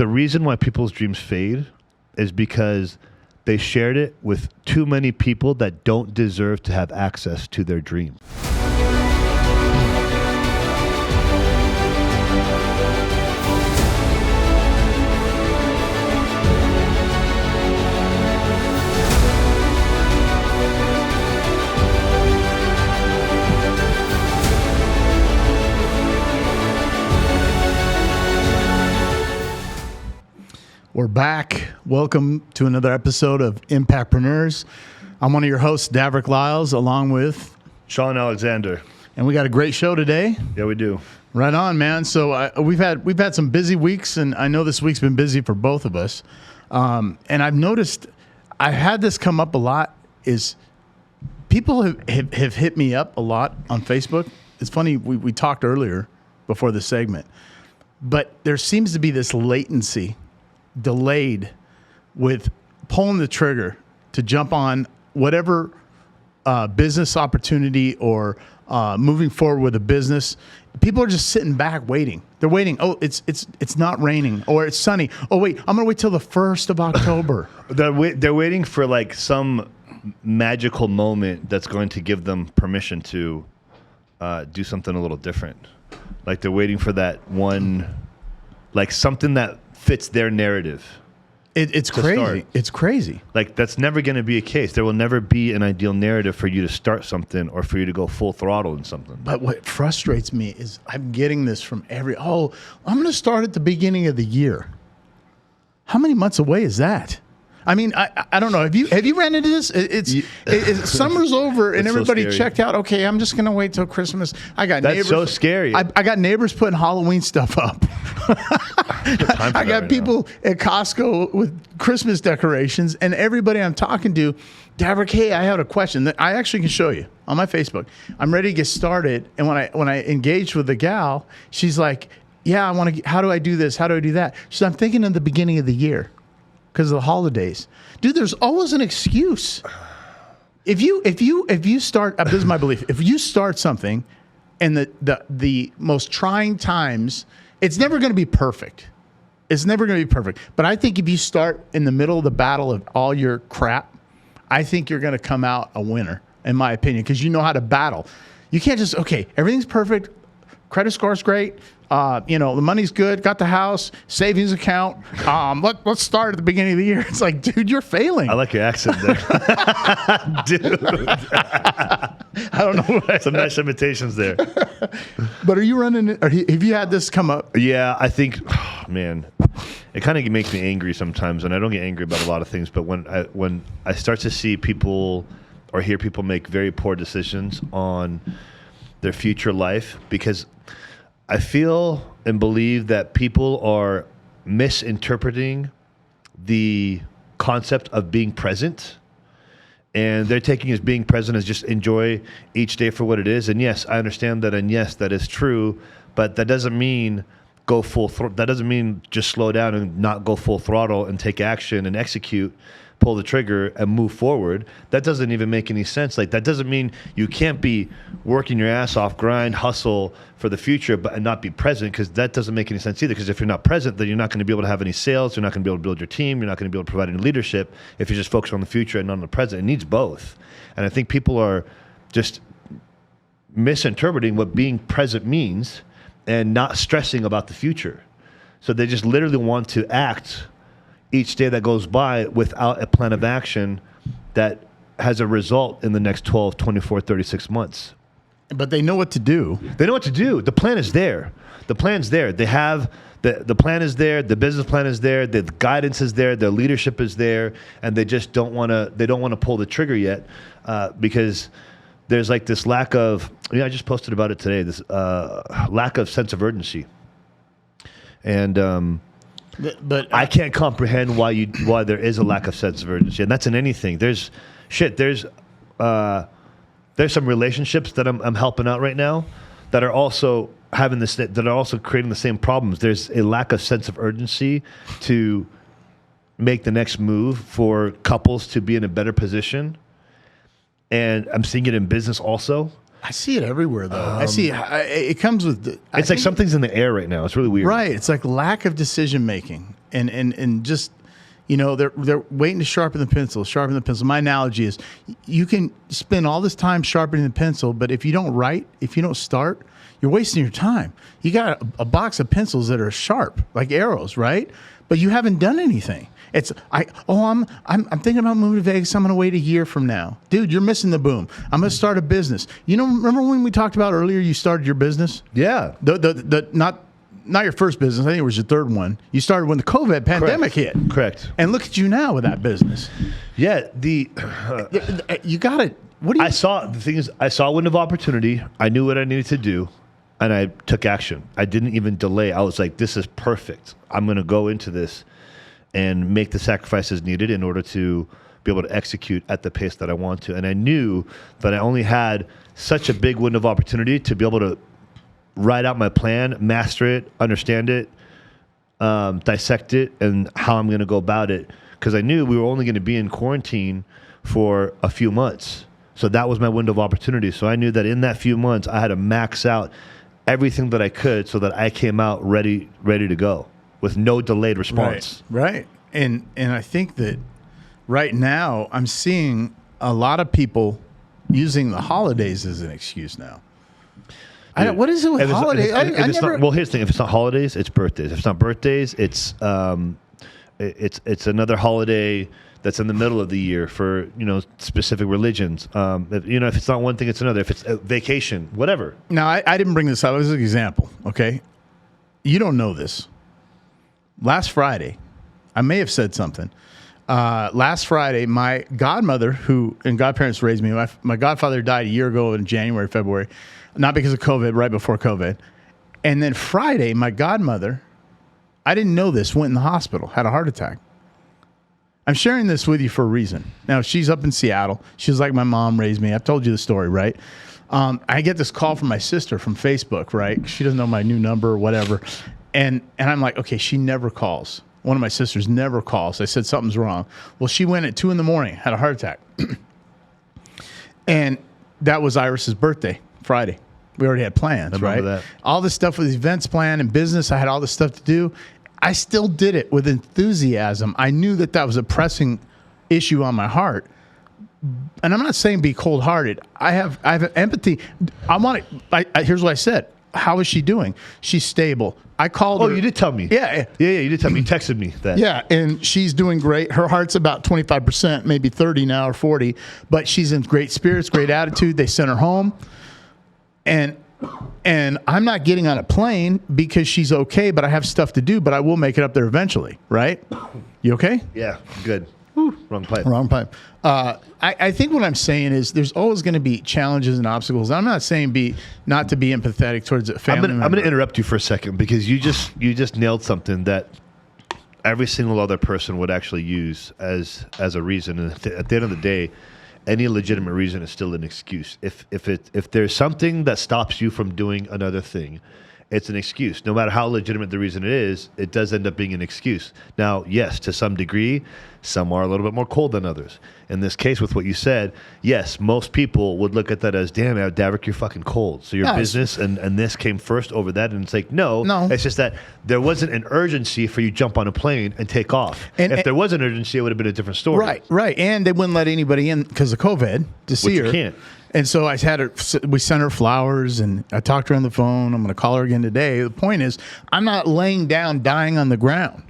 the reason why people's dreams fade is because they shared it with too many people that don't deserve to have access to their dream. We're back. Welcome to another episode of Impactpreneurs. I'm one of your hosts, Davrick Lyles, along with Sean Alexander. And we got a great show today. Yeah, we do. Right on, man. So we've had some busy weeks, and I know this week's been busy for both of us. And I've noticed, I've had this come up a lot, is people have hit me up a lot on Facebook. It's funny, we talked earlier before the segment, but there seems to be this latency delayed with pulling the trigger to jump on whatever business opportunity or moving forward with a business. People are just sitting back waiting. They're waiting. Oh, it's not raining, or it's sunny. Oh wait, I'm gonna wait till the 1st of October. They're waiting for like some magical moment that's going to give them permission to do something a little different. Like they're waiting for that one, like something that fits their narrative. It's crazy. Start. It's crazy. Like that's never going to be a case. There will never be an ideal narrative for you to start something or for you to go full throttle in something. But what frustrates me is I'm getting this from I'm going to start at the beginning of the year. How many months away is that? I mean, I don't know. Have you ran into this? Summer's over and everybody checked out. Okay, I'm just gonna wait till Christmas. That's neighbors. So scary. I got neighbors putting Halloween stuff up. I got people at Costco with Christmas decorations, and everybody I'm talking to, Davrick, hey, I had a question that I actually can show you on my Facebook. I'm ready to get started, and when I engaged with the gal, she's like, "Yeah, I want to. How do I do this? How do I do that?" She's, "I'm thinking in the beginning of the year." Because of the holidays, dude. There's always an excuse. If you start, this is my belief. If you start something, and the most trying times, it's never going to be perfect. It's never going to be perfect. But I think if you start in the middle of the battle of all your crap, I think you're going to come out a winner, in my opinion, because you know how to battle. You can't just everything's perfect, credit score's great. The money's good, got the house, savings account. Let's start at the beginning of the year. It's like, dude, you're failing. I like your accent there. Dude. I don't know. Some nice imitations there. But are you running, have you had this come up? Yeah, I think, man, it kind of makes me angry sometimes, and I don't get angry about a lot of things, but when I start to see people or hear people make very poor decisions on their future life, because I feel and believe that people are misinterpreting the concept of being present, and they're taking as being present as just enjoy each day for what it is. And yes, I understand that, and yes, that is true, but that doesn't mean go that doesn't mean just slow down and not go full throttle and take action and execute, pull the trigger and move forward. That doesn't even make any sense. Like, that doesn't mean you can't be working your ass off, grind, hustle for the future, and not be present, because that doesn't make any sense either. Because if you're not present, then you're not going to be able to have any sales. You're not going to be able to build your team. You're not going to be able to provide any leadership if you're just focused on the future and not on the present. It needs both. And I think people are just misinterpreting what being present means and not stressing about the future. So they just literally want to act each day that goes by without a plan of action that has a result in the next 12, 24, 36 months. But they know what to do. They know what to do. The plan is there. The plan's there. They have the plan is there. The business plan is there. The guidance is there. Their leadership is there, and they just don't want to. They don't want to pull the trigger yet because there's like this lack of. I just posted about it today. This lack of sense of urgency, and. But I can't comprehend why there is a lack of sense of urgency, and that's in anything. There's some relationships that I'm helping out right now that are also creating the same problems. There's a lack of sense of urgency to make the next move for couples to be in a better position, and I'm seeing it in business also. I see it everywhere, though. I see it comes with. It's like something's in the air right now. It's really weird. Right. It's like lack of decision making, and just, they're waiting to sharpen the pencil. My analogy is, you can spend all this time sharpening the pencil, but if you don't write, if you don't start, you're wasting your time. You got a box of pencils that are sharp, like arrows, right? But you haven't done anything. I'm thinking about moving to Vegas. I'm going to wait a year from now. Dude, you're missing the boom. I'm going to start a business. Remember when we talked about earlier you started your business? Yeah. Not your first business. I think it was your third one. You started when the COVID pandemic hit. Correct. And look at you now with that business. Yeah. You got it. What do you? I saw a window of opportunity. I knew what I needed to do, and I took action. I didn't even delay. I was like, this is perfect. I'm going to go into this and make the sacrifices needed in order to be able to execute at the pace that I want to. And I knew that I only had such a big window of opportunity to be able to write out my plan, master it, understand it, dissect it, and how I'm going to go about it. Because I knew we were only going to be in quarantine for a few months. So that was my window of opportunity. So I knew that in that few months, I had to max out everything that I could so that I came out ready to go with no delayed response. Right. And I think that right now I'm seeing a lot of people using the holidays as an excuse now. What is it with holidays? Well, here's the thing. If it's not holidays, it's birthdays. If it's not birthdays, it's another holiday that's in the middle of the year for, specific religions. If it's not one thing, it's another. If it's a vacation, whatever. Now, I didn't bring this up as an example, okay? You don't know this. Last Friday, I may have said something. Last Friday, my godmother, and godparents raised me, my godfather died a year ago in January, February, not because of COVID, right before COVID. And then Friday, my godmother, I didn't know this, went in the hospital, had a heart attack. I'm sharing this with you for a reason. Now, she's up in Seattle. She's like my mom raised me. I've told you the story, right? I get this call from my sister from Facebook, right? She doesn't know my new number or whatever. And I'm like, okay, she never calls. One of my sisters never calls. I said, something's wrong. Well, she went at 2 a.m, had a heart attack. And that was Iris's birthday, Friday. We already had plans, right? That. All this stuff with events planned and business. I had all this stuff to do. I still did it with enthusiasm. I knew that was a pressing issue on my heart. And I'm not saying be cold-hearted. I have empathy. Here's what I said. How is she doing? She's stable. I called her. Oh, you did tell me. Yeah. You did tell me. You texted me that. Yeah, and she's doing great. Her heart's about 25%, maybe 30 now or 40, but she's in great spirits, great attitude. They sent her home. And I'm not getting on a plane because she's okay, but I have stuff to do, but I will make it up there eventually, right? You okay? Yeah, good. Wrong pipe. Wrong pipe. I think what I'm saying is there's always going to be challenges and obstacles. I'm not saying not to be empathetic towards a family member. I'm going to interrupt you for a second because you just nailed something that every single other person would actually use as a reason. And at the end of the day, any legitimate reason is still an excuse. If there's something that stops you from doing another thing, it's an excuse. No matter how legitimate the reason it is, it does end up being an excuse. Now, yes, to some degree, some are a little bit more cold than others. In this case, with what you said, yes, most people would look at that as, damn, Davrick, you're fucking cold. So your business and this came first over that. And it's like, no. It's just that there wasn't an urgency for you to jump on a plane and take off. And if there was an urgency, it would have been a different story. Right. And they wouldn't let anybody in because of COVID to see her. You can't. And so we sent her flowers, and I talked to her on the phone. I'm going to call her again today. The point is, I'm not laying down, dying on the ground.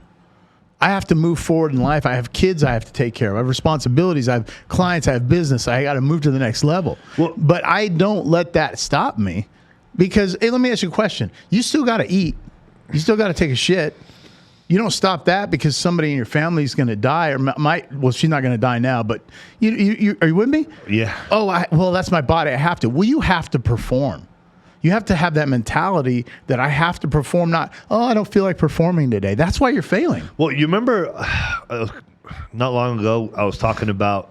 I have to move forward in life. I have kids I have to take care of. I have responsibilities. I have clients. I have business. I got to move to the next level. But I don't let that stop me because, hey, let me ask you a question. You still got to eat. You still got to take a shit. You don't stop that because somebody in your family is going to die or well, she's not going to die now, but you are you with me? Yeah. Oh, well, that's my body. I have to. Well, you have to perform. You have to have that mentality that I have to perform, not, I don't feel like performing today. That's why you're failing. Well, you remember not long ago, I was talking about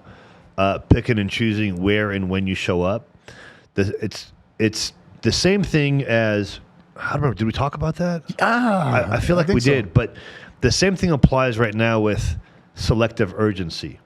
picking and choosing where and when you show up. It's the same thing as, I don't remember, did we talk about that? I feel like we did, but the same thing applies right now with selective urgency.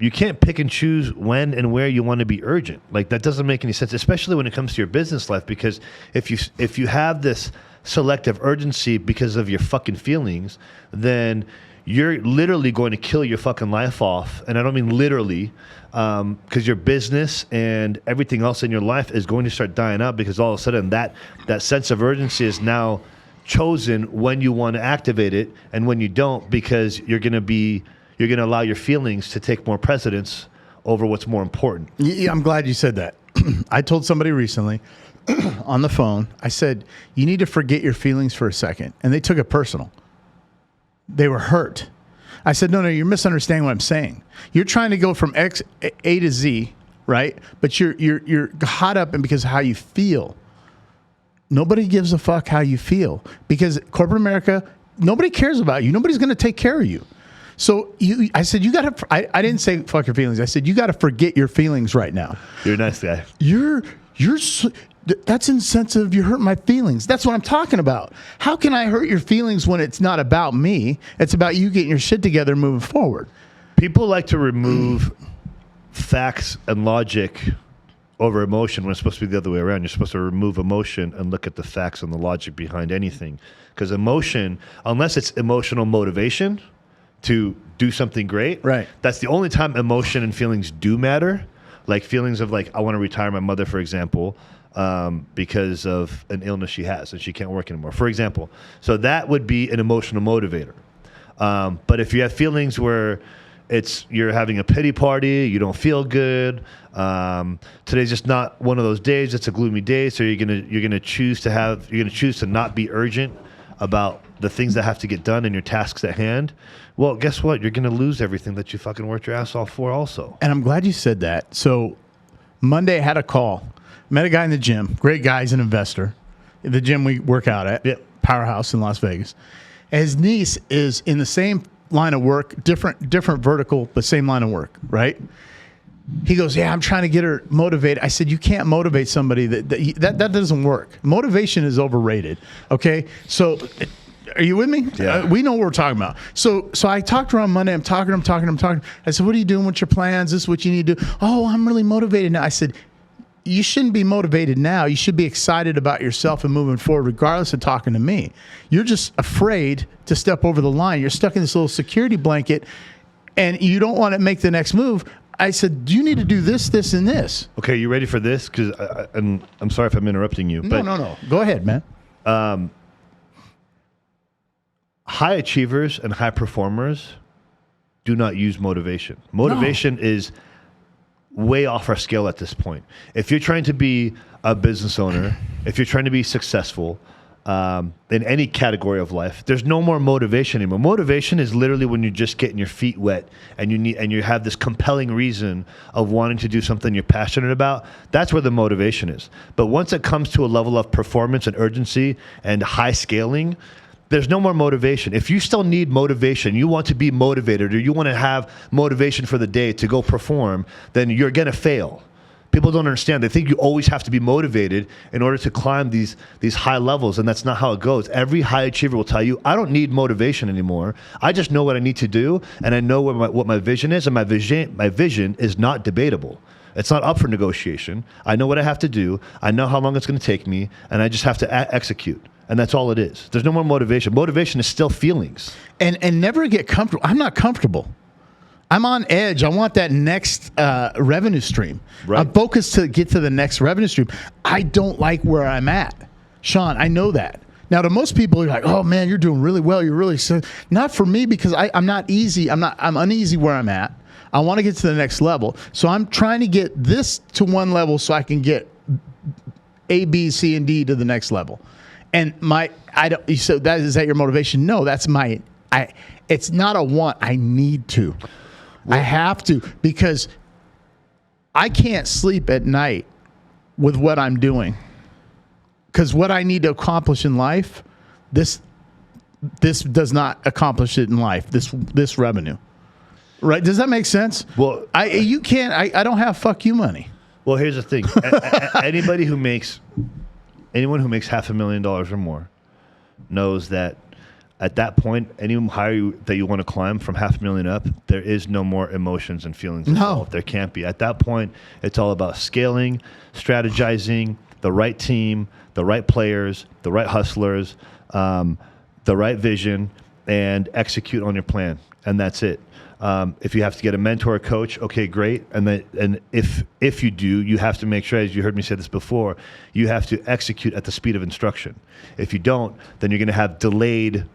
You can't pick and choose when and where you want to be urgent. Like that doesn't make any sense, especially when it comes to your business life. Because if you have this selective urgency because of your fucking feelings, then you're literally going to kill your fucking life off. And I don't mean literally, because your business and everything else in your life is going to start dying out because all of a sudden that sense of urgency is now chosen when you want to activate it and when you don't, because you're going to allow your feelings to take more precedence over what's more important. Yeah, I'm glad you said that. I told somebody recently on the phone, I said, you need to forget your feelings for a second. And they took it personal. They were hurt. I said, no, you're misunderstanding what I'm saying. You're trying to go from A to Z, right? But you're caught up in because of how you feel. Nobody gives a fuck how you feel because corporate America, nobody cares about you. Nobody's going to take care of you. So I said, you got to, I didn't say fuck your feelings. I said, you got to forget your feelings right now. You're a nice guy. That's insensitive. You hurt my feelings. That's what I'm talking about. How can I hurt your feelings when it's not about me? It's about you getting your shit together and moving forward. People like to remove facts and logic over emotion when it's supposed to be the other way around. You're supposed to remove emotion and look at the facts and the logic behind anything. Because emotion, unless it's emotional motivation to do something great, right? That's the only time emotion and feelings do matter. Like feelings of like, I want to retire my mother, for example, because of an illness she has and she can't work anymore, for example. So that would be an emotional motivator. But if you have feelings where you're having a pity party, you don't feel good, today's just not one of those days, it's a gloomy day, so you're gonna choose to not be urgent about the things that have to get done and your tasks at hand. Well, guess what? You're gonna lose everything that you fucking worked your ass off for also. And I'm glad you said that. So Monday I had a call. Met a guy in the gym. Great guy. He's an investor. The gym we work out at. Yep. Powerhouse in Las Vegas. And his niece is in the same line of work, different vertical, but same line of work, right? He goes, yeah, I'm trying to get her motivated. I said, you can't motivate somebody that doesn't work. Motivation is overrated. Okay. So are you with me? Yeah. We know what we're talking about. So I talked to her on Monday. I'm talking. I said, what are you doing? What's your plans? This is what you need to do. Oh, I'm really motivated now. I said, you shouldn't be motivated now. You should be excited about yourself and moving forward, regardless of talking to me. You're just afraid to step over the line. You're stuck in this little security blanket and you don't want to make the next move. I said, do you need to do this, this, and this? Okay, you ready for this? Because I'm sorry if I'm interrupting you. No. Go ahead, man. High achievers and high performers do not use motivation. Motivation is way off our scale at this point. If you're trying to be a business owner, if you're trying to be successful in any category of life, there's no more motivation anymore. Motivation is literally when you're just getting your feet wet and you have this compelling reason of wanting to do something you're passionate about. That's where the motivation is. But once it comes to a level of performance and urgency and high scaling, there's no more motivation. If you still need motivation, you want to be motivated or you want to have motivation for the day to go perform, then you're going to fail. People don't understand. They think you always have to be motivated in order to climb these high levels, and that's not how it goes. Every high achiever will tell you, I don't need motivation anymore. I just know what I need to do, and I know what my vision is, and my vision is not debatable. It's not up for negotiation. I know what I have to do. I know how long it's going to take me, and I just have to execute. And that's all it is. There's no more motivation. Motivation is still feelings. And never get comfortable. I'm not comfortable. I'm on edge. I want that next revenue stream. Right. I'm focused to get to the next revenue stream. I don't like where I'm at. Sean, I know that. Now, to most people, you're like, oh, man, you're doing really well. You're really so. Not for me because I'm not easy. I'm uneasy where I'm at. I want to get to the next level. So I'm trying to get this to one level so I can get A, B, C, and D to the next level. And so is that your motivation? No, that's it's not a want. I need to. Well, I have to, because I can't sleep at night with what I'm doing. Because what I need to accomplish in life, this does not accomplish it in life, this revenue. Right? Does that make sense? Well, I don't have fuck you money. Well, here's the thing. Anyone who makes $500,000 or more knows that at that point, any higher that you want to climb from $500,000 up, there is no more emotions and feelings involved. There can't be. At that point, it's all about scaling, strategizing, the right team, the right players, the right hustlers, the right vision, and execute on your plan. And that's it. If you have to get a mentor or coach, okay, great. And if you do, you have to make sure, as you heard me say this before, you have to execute at the speed of instruction. If you don't, then you're going to have delayed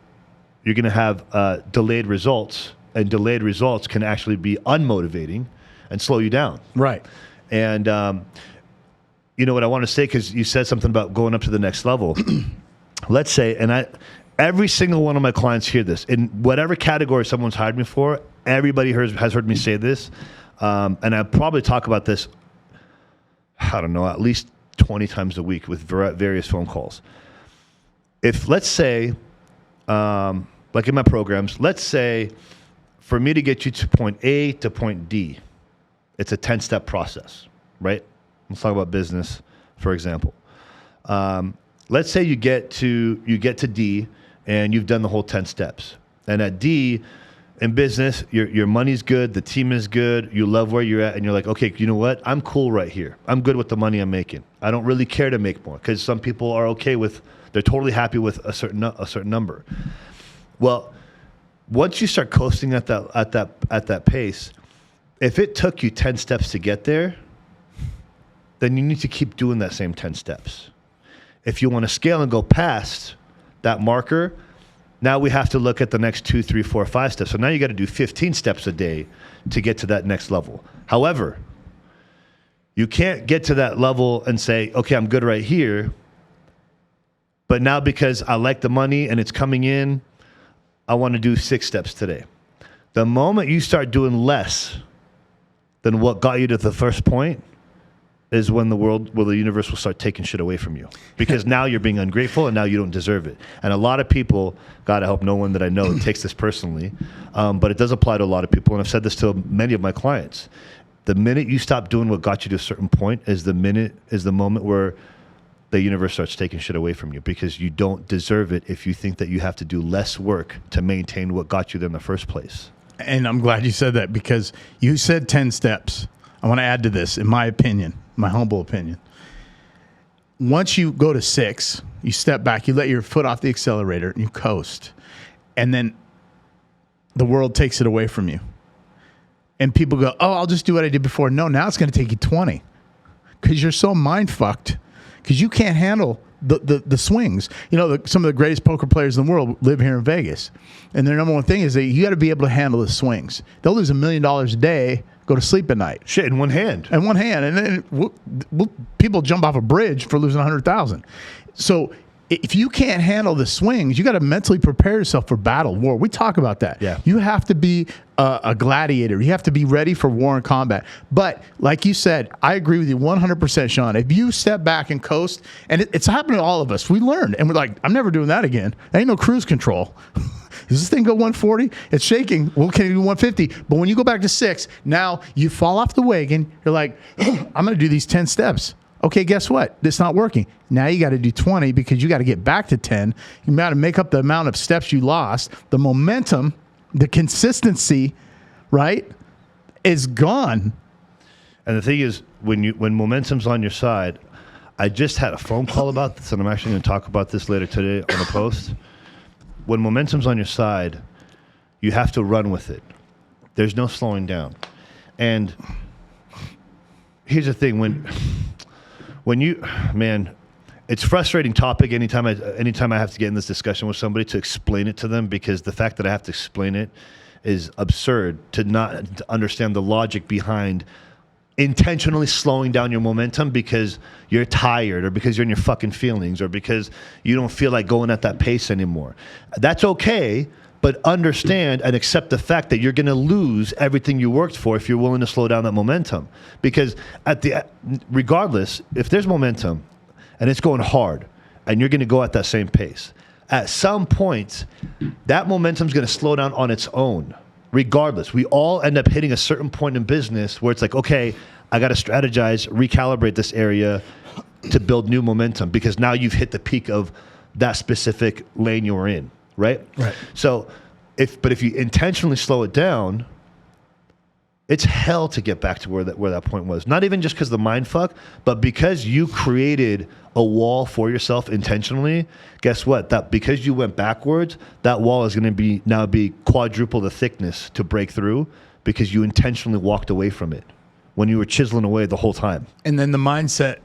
results, and delayed results can actually be unmotivating and slow you down. Right. And you know what I want to say, because you said something about going up to the next level. Let's say, and every single one of my clients hear this. In whatever category someone's hired me for, everybody has heard me say this. And I probably talk about this, I don't know, at least 20 times a week with various phone calls. If, let's say, like in my programs, let's say for me to get you to point A to point D, it's a 10-step process, right? Let's talk about business, for example. Let's say you get to D and you've done the whole 10 steps. And at D, in business, your money's good, the team is good, you love where you're at, and you're like, okay, you know what? I'm cool right here. I'm good with the money I'm making. I don't really care to make more, because some people are okay with, they're totally happy with a certain number. Well, once you start coasting at that pace, if it took you 10 steps to get there, then you need to keep doing that same 10 steps. If you want to scale and go past that marker, now we have to look at the next 2, 3, 4, 5 steps. So now you got to do 15 steps a day to get to that next level. However, you can't get to that level and say, okay, I'm good right here, but now because I like the money and it's coming in, I want to do 6 steps today. The moment you start doing less than what got you to the first point is when the universe will start taking shit away from you, because now you're being ungrateful and now you don't deserve it. And a lot of people, God, I hope no one that I know takes this personally, but it does apply to a lot of people. And I've said this to many of my clients. The minute you stop doing what got you to a certain point is the moment where the universe starts taking shit away from you, because you don't deserve it if you think that you have to do less work to maintain what got you there in the first place. And I'm glad you said that, because you said 10 steps. I want to add to this, in my opinion, my humble opinion. Once you go to 6, you step back, you let your foot off the accelerator, and you coast. And then the world takes it away from you. And people go, oh, I'll just do what I did before. No, now it's going to take you 20, because you're so mind-fucked, because you can't handle the swings. You know, some of the greatest poker players in the world live here in Vegas. And their number one thing is that you got to be able to handle the swings. They'll lose $1 million a day, go to sleep at night. Shit, in one hand. In one hand. And then people jump off a bridge for losing $100,000. So if you can't handle the swings, you got to mentally prepare yourself for battle, war. We talk about that. Yeah. You have to be a gladiator. You have to be ready for war and combat. But like you said, I agree with you 100%, Sean. If you step back and coast, and it's happened to all of us. We learned, and we're like, I'm never doing that again. There ain't no cruise control. Does this thing go 140? It's shaking. Well, can it do 150? But when you go back to 6, now you fall off the wagon. You're like, I'm going to do these 10 steps. Okay, guess what? It's not working. Now you got to do 20, because you got to get back to 10. You got to make up the amount of steps you lost. The momentum, the consistency, right, is gone. And the thing is, when momentum's on your side, I just had a phone call about this, and I'm actually going to talk about this later today on a post. When momentum's on your side, you have to run with it. There's no slowing down. And here's the thing, when you, man, it's a frustrating topic anytime I have to get in this discussion with somebody to explain it to them, because the fact that I have to explain it is absurd, to not understand the logic behind intentionally slowing down your momentum because you're tired, or because you're in your fucking feelings, or because you don't feel like going at that pace anymore. That's okay, but understand and accept the fact that you're going to lose everything you worked for if you're willing to slow down that momentum. Because regardless, if there's momentum and it's going hard and you're going to go at that same pace, at some point, that momentum is going to slow down on its own. Regardless, we all end up hitting a certain point in business where it's like, okay, I got to strategize, recalibrate this area to build new momentum, because now you've hit the peak of that specific lane you were in, right? Right. So if you intentionally slow it down, it's hell to get back to where that point was. Not even just because the mind fuck, but because you created a wall for yourself intentionally. Guess what? That because you went backwards, that wall is going to now be quadruple the thickness to break through because you intentionally walked away from it when you were chiseling away the whole time. And then the mindset,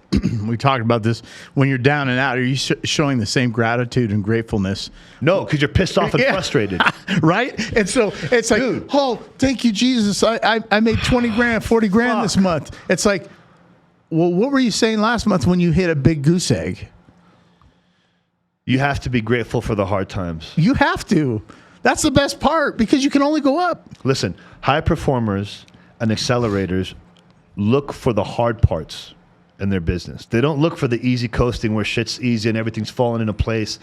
we talked about this, when you're down and out, are you showing the same gratitude and gratefulness? No, because you're pissed off and frustrated. Right? And so it's like, dude, oh, thank you, Jesus. I made 20 grand, 40 grand this month. It's like, well, what were you saying last month when you hit a big goose egg? You have to be grateful for the hard times. You have to. That's the best part because you can only go up. Listen, high performers and accelerators look for the hard parts in their business. They don't look for the easy coasting where shit's easy and everything's falling into place,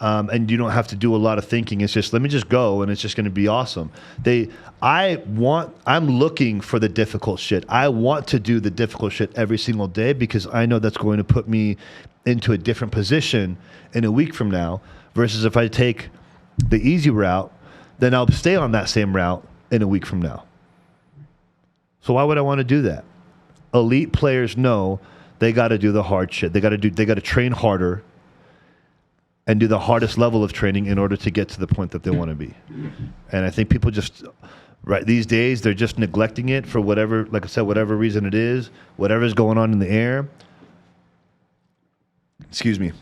and you don't have to do a lot of thinking. It's just, let me just go and it's just going to be awesome. I'm looking for the difficult shit. I want to do the difficult shit every single day because I know that's going to put me into a different position in a week from now versus if I take the easy route, then I'll stay on that same route in a week from now. So why would I want to do that? Elite players know they got to do the hard shit. They got to train harder and do the hardest level of training in order to get to the point that they want to be. And I think people just these days they're just neglecting it for whatever, like I said, whatever reason it is, whatever's going on in the air. Excuse me.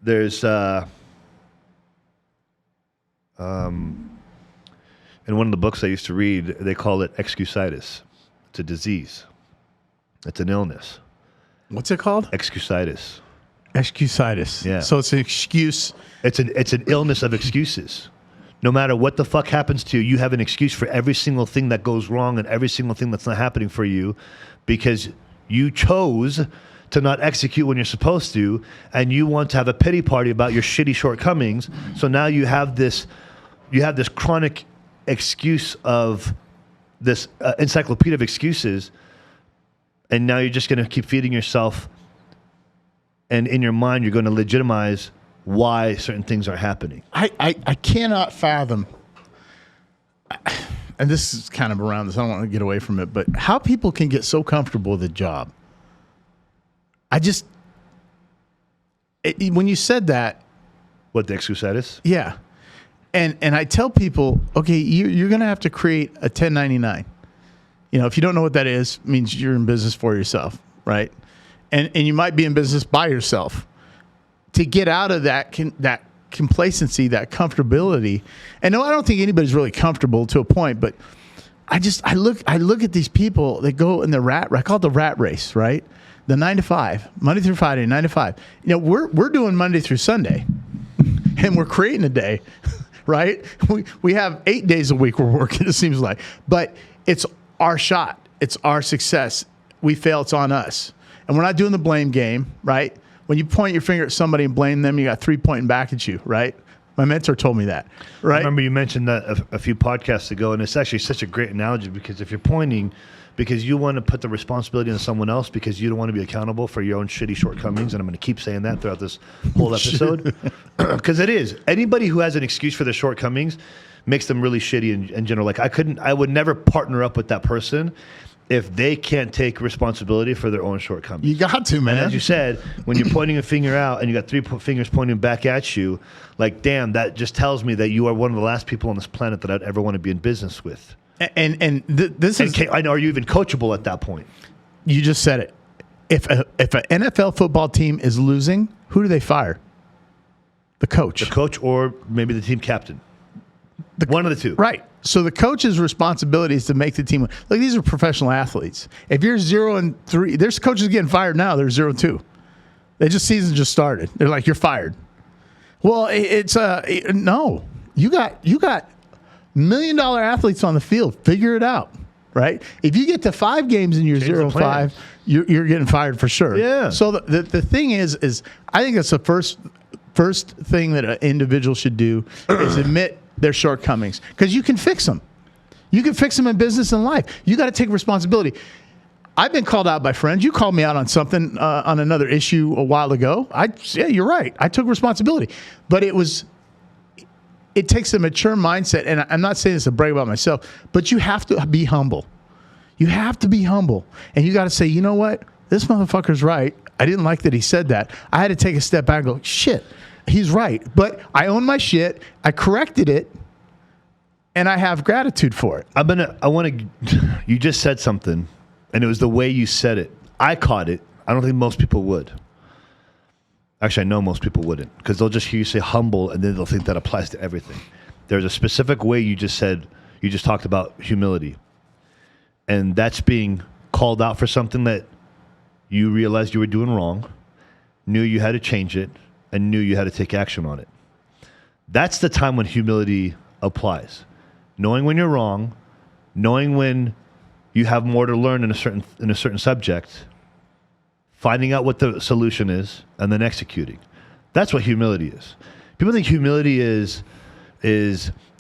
There's in one of the books I used to read, they call it excusitis. It's a disease. It's an illness. What's it called? Excusitis. Excusitis. Yeah. So it's an excuse. It's an illness of excuses. No matter what the fuck happens to you, you have an excuse for every single thing that goes wrong and every single thing that's not happening for you because you chose to not execute when you're supposed to, and you want to have a pity party about your shitty shortcomings. So now you have this chronic excuse of this encyclopedia of excuses, and now you're just going to keep feeding yourself, and in your mind you're going to legitimize why certain things are happening. I cannot fathom, and this is kind of around this, I don't want to get away from it, but how people can get so comfortable with a job. When you said that. What, the excusitis? Yeah. And I tell people, okay, you're going to have to create a 1099. You know, if you don't know what that is, it means you're in business for yourself, right? And you might be in business by yourself. To get out of that complacency, that comfortability. And no, I don't think anybody's really comfortable to a point, but I look at these people that go in I call it the rat race, right? The 9 to 5, Monday through Friday, 9 to 5. You know, we're doing Monday through Sunday, and we're creating a day, right? We have 8 days a week we're working, it seems like. But it's our shot. It's our success. We fail, it's on us. And we're not doing the blame game, right? When you point your finger at somebody and blame them, you got 3 pointing back at you, right? My mentor told me that, right? I remember you mentioned that a few podcasts ago, and it's actually such a great analogy because if you're pointing because you want to put the responsibility on someone else because you don't want to be accountable for your own shitty shortcomings, and I'm going to keep saying that throughout this whole episode, because it is. Anybody who has an excuse for their shortcomings makes them really shitty in general. Like I would never partner up with that person if they can't take responsibility for their own shortcomings. You got to, man. And as you said, when you're pointing a finger out and you got 3 fingers pointing back at you, like, damn, that just tells me that you are one of the last people on this planet that I'd ever want to be in business with. This is. I know, are you even coachable at that point? You just said it. If an NFL football team is losing, who do they fire? The coach. The coach or maybe the team captain. One of the two. Right. So the coach's responsibility is to make the team win. Like, these are professional athletes. If you're 0-3, there's coaches getting fired now. They're 0-2. Season just started. They're like, you're fired. Well, no. You got $1 million athletes on the field. Figure it out. Right. If you get to 5 games and you're 0-5, you're getting fired for sure. Yeah. So the thing is I think that's the first thing that an individual should do is admit their shortcomings, because you can fix them. You can fix them in business and life. You got to take responsibility. I've been called out by friends. You called me out on something on another issue a while ago. Yeah, you're right. I took responsibility, but it takes a mature mindset. And I'm not saying this to brag about myself, but you have to be humble. You have to be humble, and you got to say, you know what? This motherfucker's right. I didn't like that he said that. I had to take a step back and go, shit, he's right. But I own my shit. I corrected it, and I have gratitude for it. You just said something, and it was the way you said it. I caught it. I don't think most people would. Actually, I know most people wouldn't, because they'll just hear you say humble, and then they'll think that applies to everything. There's a specific way you just talked about humility. And that's being called out for something that you realized you were doing wrong, knew you had to change it, and knew you had to take action on it. That's the time when humility applies. Knowing when you're wrong, knowing when you have more to learn in a certain subject, finding out what the solution is, and then executing. That's what humility is. People think humility is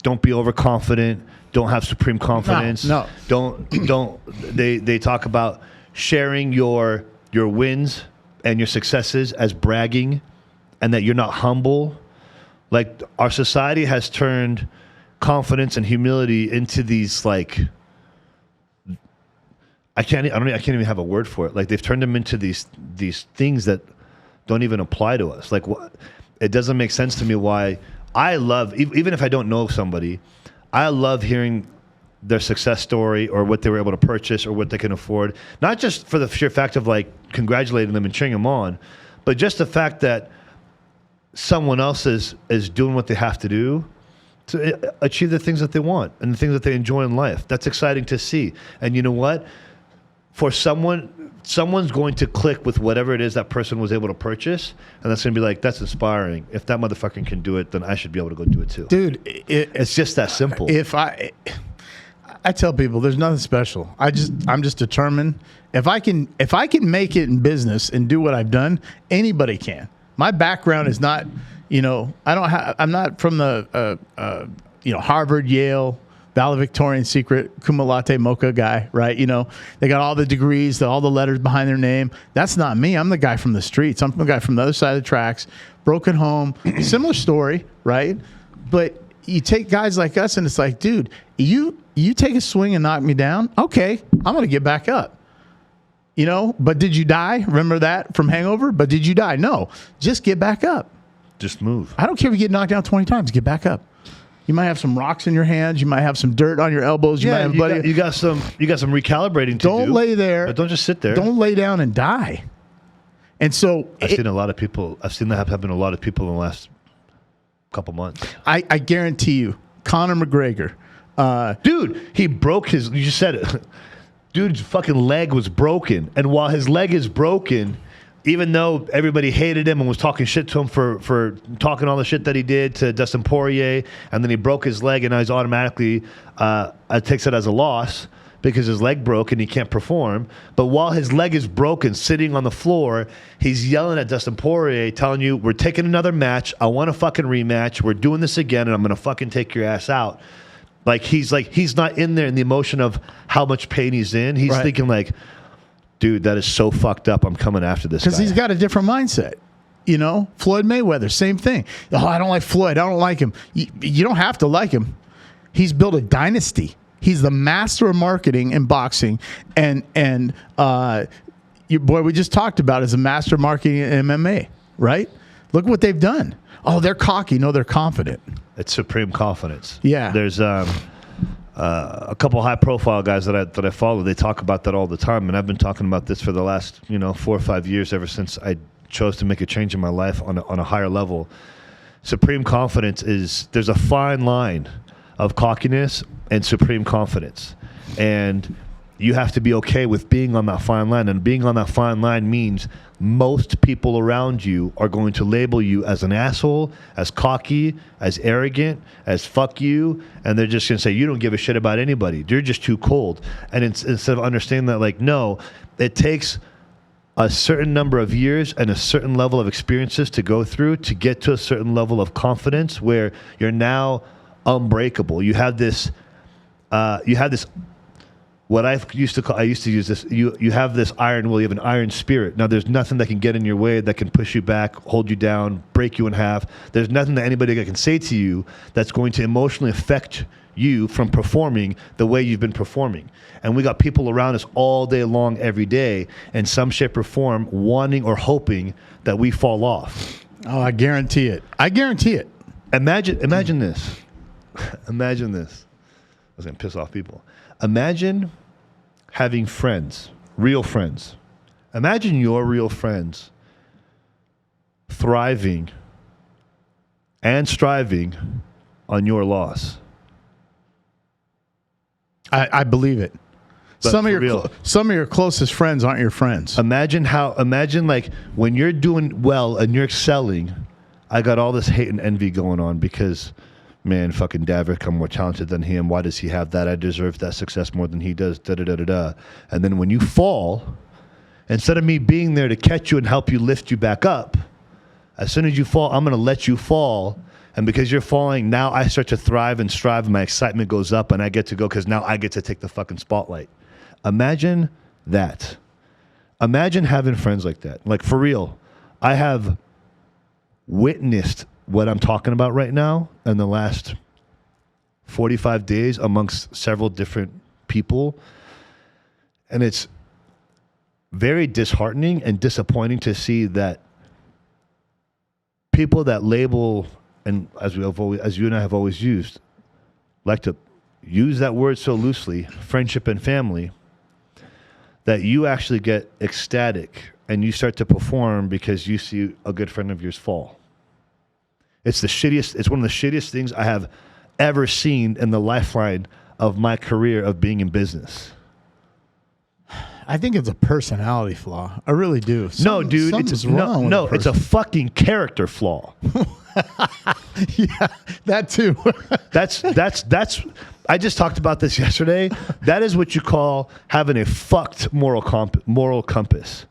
don't be overconfident, don't have supreme confidence. No. They talk about sharing your wins and your successes as bragging, and that you're not humble. Like, our society has turned confidence and humility into these, like, I can't even have a word for it. Like, they've turned them into these things that don't even apply to us. Like, it doesn't make sense to me why I love, even if I don't know somebody, I love hearing their success story or what they were able to purchase or what they can afford. Not just for the sheer fact of, like, congratulating them and cheering them on, but just the fact that someone else is doing what they have to do to achieve the things that they want and the things that they enjoy in life. That's exciting to see. And you know what? For someone's going to click with whatever it is that person was able to purchase, and that's going to be like, that's inspiring. If that motherfucker can do it, then I should be able to go do it too. Dude, it's just that simple. If I tell people there's nothing special. I'm just determined. If I can make it in business and do what I've done, anybody can. My background is not, I'm not from the Harvard, Yale, valedictorian, secret, cum laude, mocha guy, right? They got all the degrees, all the letters behind their name. That's not me. I'm the guy from the streets. I'm the guy from the other side of the tracks, broken home, similar story, right? But you take guys like us, and it's like, dude, you take a swing and knock me down. Okay, I'm going to get back up. But did you die? Remember that from Hangover? But did you die? No, just get back up. Just move. I don't care if you get knocked down 20 times, get back up. You might have some rocks in your hands. You might have some dirt on your elbows. You got some recalibrating to do. Don't lay there. But don't just sit there. Don't lay down and die. And so I've seen that happen to a lot of people in the last couple months. I guarantee you, Conor McGregor. Dude, he broke his, you just said it. Dude's fucking leg was broken. And while his leg is broken, even though everybody hated him and was talking shit to him for talking all the shit that he did to Dustin Poirier, and then he broke his leg, and now he's automatically takes it as a loss because his leg broke and he can't perform. But while his leg is broken, sitting on the floor, he's yelling at Dustin Poirier, telling you, we're taking another match. I want a fucking rematch. We're doing this again, and I'm going to fucking take your ass out. He's not in there in the emotion of how much pain he's in. He's thinking like, dude, that is so fucked up. I'm coming after this guy. Because he's got a different mindset. Floyd Mayweather, same thing. Oh, I don't like Floyd. I don't like him. You don't have to like him. He's built a dynasty. He's the master of marketing in boxing. And your boy we just talked about is a master of marketing in MMA, right? Look what they've done. Oh, they're cocky. No, they're confident. It's supreme confidence. Yeah. There's a couple high-profile guys that I follow. They talk about that all the time, and I've been talking about this for the last 4 or 5 years, ever since I chose to make a change in my life on a higher level. Supreme confidence there's a fine line of cockiness and supreme confidence, and you have to be okay with being on that fine line. And being on that fine line means most people around you are going to label you as an asshole, as cocky, as arrogant, as fuck you, and they're just going to say, you don't give a shit about anybody. You're just too cold. And instead of understanding that, like, no, it takes a certain number of years and a certain level of experiences to go through to get to a certain level of confidence where you're now unbreakable. You have this what I used to use this. You have this iron will. You have an iron spirit. Now there's nothing that can get in your way, that can push you back, hold you down, break you in half. There's nothing that anybody can say to you that's going to emotionally affect you from performing the way you've been performing. And we got people around us all day long, every day, in some shape or form, wanting or hoping that we fall off. Oh, I guarantee it. I guarantee it. Imagine this. Imagine this. I was going to piss off people. Imagine having friends, real friends. Imagine your real friends thriving and striving on your loss. I believe it. But Some of your closest friends aren't your friends. Imagine like when you're doing well and you're excelling, I got all this hate and envy going on because, man, fucking Davrick, I'm more talented than him. Why does he have that? I deserve that success more than he does. Da da da da da. And then when you fall, instead of me being there to catch you and help you lift you back up, as soon as you fall, I'm going to let you fall. And because you're falling, now I start to thrive and strive, and my excitement goes up, and I get to go because now I get to take the fucking spotlight. Imagine that. Imagine having friends like that. Like, for real, I have witnessed what I'm talking about right now in the last 45 days amongst several different people. And it's very disheartening and disappointing to see that people that label, and as you and I have always used, like to use that word so loosely, friendship and family, that you actually get ecstatic and you start to perform because you see a good friend of yours fall. It's one of the shittiest things I have ever seen in the lifeline of my career of being in business. I think it's a personality flaw. I really do. No, dude, it's a fucking character flaw. Yeah, that too. That's. I just talked about this yesterday. That is what you call having a fucked moral compass.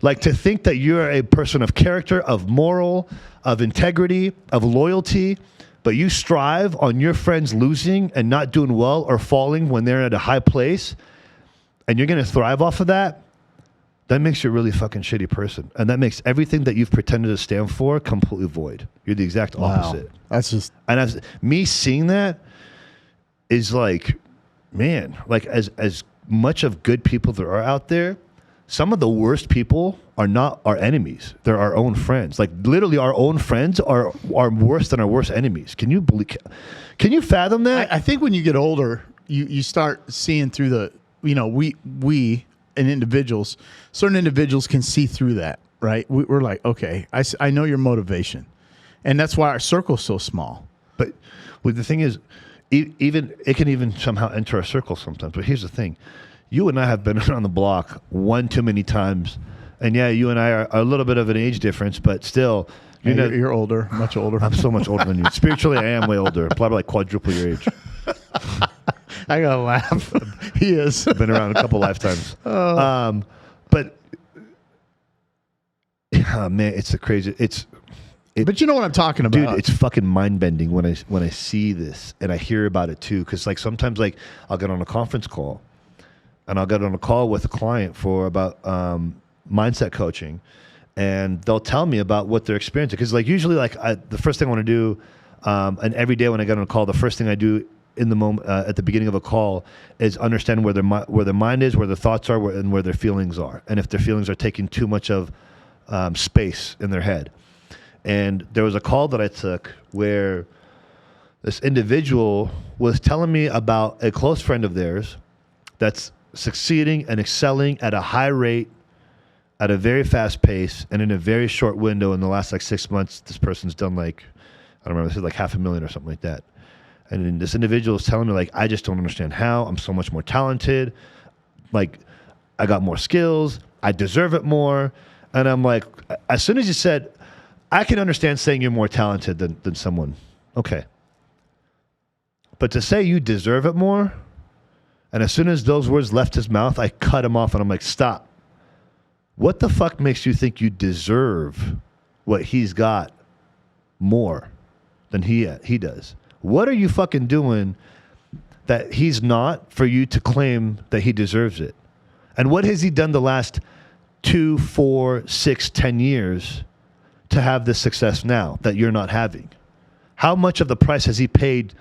Like, to think that you're a person of character, of moral, of integrity, of loyalty, but you strive on your friends losing and not doing well or falling when they're at a high place, and you're going to thrive off of that. That makes you a really fucking shitty person. And that makes everything that you've pretended to stand for completely void. You're the exact opposite. That's just... And as me seeing that is like, man, like as much of good people there are out there, some of the worst people are not our enemies. They're our own friends. Like, literally our own friends are worse than our worst enemies. Can you fathom that? I think when you get older, you start seeing through the, we and individuals, certain individuals can see through that, right? We're like, okay, I know your motivation. And that's why our circle's so small. But the thing is, it can even somehow enter our circle sometimes. But here's the thing. You and I have been on the block one too many times. And yeah, you and I are a little bit of an age difference, but still. You're older, much older. I'm so much older than you. Spiritually, I am way older. Probably like quadruple your age. I gotta laugh. He is. Been around a couple lifetimes. But man, it's a crazy. But you know what I'm talking about, dude. It's fucking mind bending when I see this and I hear about it too. Because like sometimes like I'll get on a conference call, and I'll get on a call with a client for about mindset coaching, and they'll tell me about what they're experiencing. Because like usually like the first thing I want to do, and every day when I get on a call, the first thing I do in the moment at the beginning of a call is understand where their mind is, where their thoughts are, and where their feelings are, and if their feelings are taking too much of space in their head. And there was a call that I took where this individual was telling me about a close friend of theirs that's succeeding and excelling at a high rate, at a very fast pace, and in a very short window. In the last like 6 months, this person's done like, I don't remember, this is like $500,000 or something like that. And then this individual is telling me like, I just don't understand how. I'm so much more talented. Like, I got more skills. I deserve it more. And I'm like, as soon as you said, I can understand saying you're more talented than someone. Okay. But to say you deserve it more, and as soon as those words left his mouth, I cut him off and I'm like, stop. What the fuck makes you think you deserve what he's got more than he does? What are you fucking doing that he's not for you to claim that he deserves it? And what has he done the last 2, 4, 6, 10 years to have this success now that you're not having? How much of the price has he paid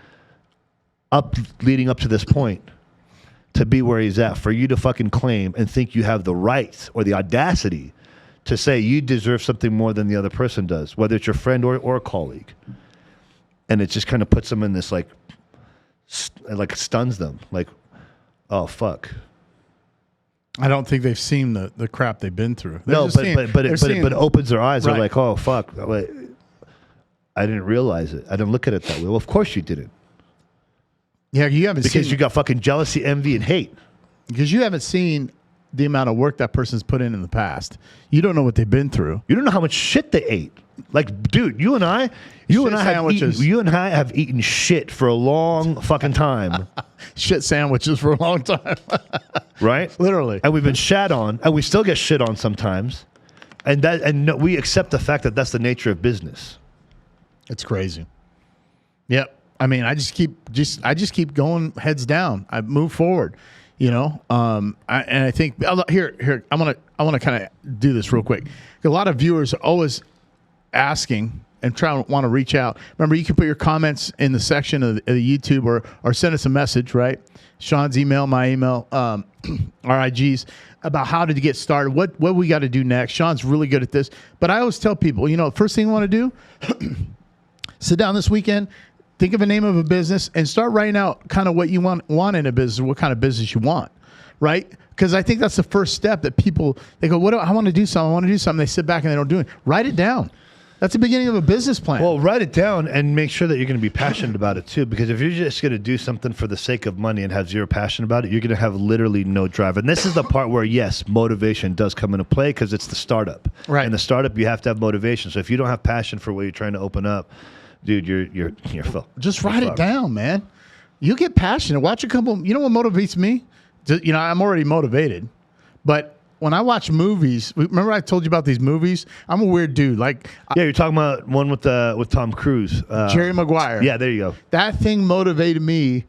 up leading up to this point to be where he's at for you to fucking claim and think you have the right or the audacity to say you deserve something more than the other person does, whether it's your friend or a colleague? And it just kind of puts them in this like stuns them like, oh fuck. I don't think they've seen the crap they've been through. No, but it opens their eyes. Right. They're like, oh fuck, I didn't realize it. I didn't look at it that way. Well, of course you didn't. Yeah, you haven't because you got fucking jealousy, envy, and hate. Because you haven't seen the amount of work that person's put in the past. You don't know what they've been through. You don't know how much shit they ate. Like, dude, you and I have eaten shit for a long fucking time. Shit sandwiches for a long time. Right? Literally. And we've been shat on, and we still get shit on sometimes. And we accept the fact that that's the nature of business. It's crazy. Yep. I mean, I just keep going heads down. I move forward, you know. I think here I want to kind of do this real quick. A lot of viewers are always asking and want to reach out. Remember, you can put your comments in the section of the YouTube or send us a message, right? Sean's email, my email, our IGs, about how to get started, what we got to do next. Sean's really good at this. But I always tell people, you know, first thing you want to do, sit down this weekend, think of a name of a business, and start writing out kind of what you want in a business, what kind of business you want, right? Because I think that's the first step that people, they go, I want to do something. I want to do something. They sit back and they don't do it. Write it down. That's the beginning of a business plan. Well, write it down and make sure that you're going to be passionate about it too. Because if you're just going to do something for the sake of money and have zero passion about it, you're going to have literally no drive. And this is the part where, yes, motivation does come into play because it's the startup. Right. In the startup, you have to have motivation. So if you don't have passion for what you're trying to open up, dude, you're full. Just write it down, man. You get passionate. Watch a couple. You know what motivates me? You know, I'm already motivated, but when I watch movies, remember I told you about these movies? I'm a weird dude. Like, yeah, you're talking about one with Tom Cruise, Jerry Maguire. Yeah, there you go. That thing motivated me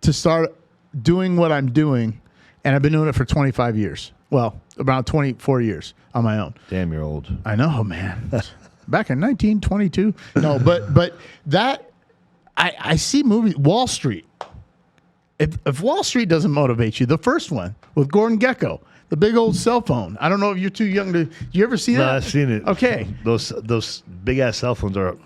to start doing what I'm doing, and I've been doing it for 25 years. Well, about 24 years on my own. Damn, you're old. I know, man. Back in 1922. No, but that I see movies. Wall Street. If Wall Street doesn't motivate you, the first one with Gordon Gekko. The big old cell phone. I don't know if you're too young to. You ever see that? No, I've seen it. Okay. Those big ass cell phones are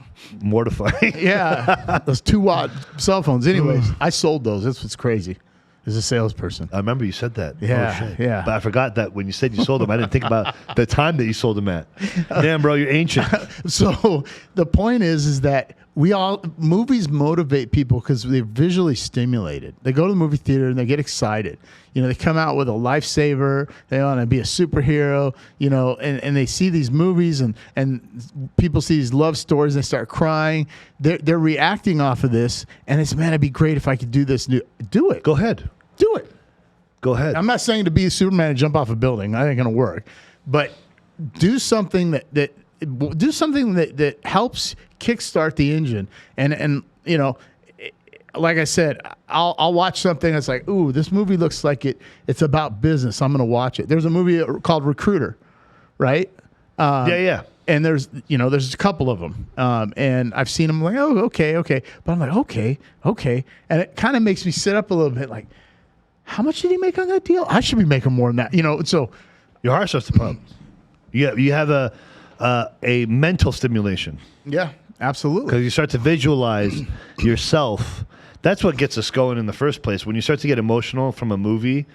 mortifying. Yeah, those 2-watt cell phones. Anyways, I sold those. That's what's crazy. As a salesperson. I remember you said that. Yeah, oh, shit. yeah. But I forgot that when you said you sold them, I didn't think about the time that you sold them at. Damn, bro, you're ancient. So the point is that movies motivate people because they're visually stimulated. They go to the movie theater and they get excited. You know, they come out with a lifesaver. They want to be a superhero, you know, and they see these movies and people see these love stories and they start crying. They're reacting off of this. And it's, man, it'd be great if I could do this. Do it. Go ahead. Do it. Go ahead. I'm not saying to be a Superman and jump off a building. That ain't going to work. But do something that helps kickstart the engine. And you know, like I said, I'll watch something that's like, ooh, this movie looks like it's about business. I'm going to watch it. There's a movie called Recruiter, right? Yeah. And there's a couple of them. And I've seen them like, oh, okay. But I'm like, okay. And it kind of makes me sit up a little bit like, how much did he make on that deal? I should be making more than that. You know, so your heart starts to pump. You have a mental stimulation. Yeah, absolutely. Because you start to visualize yourself. That's what gets us going in the first place. When you start to get emotional from a movie,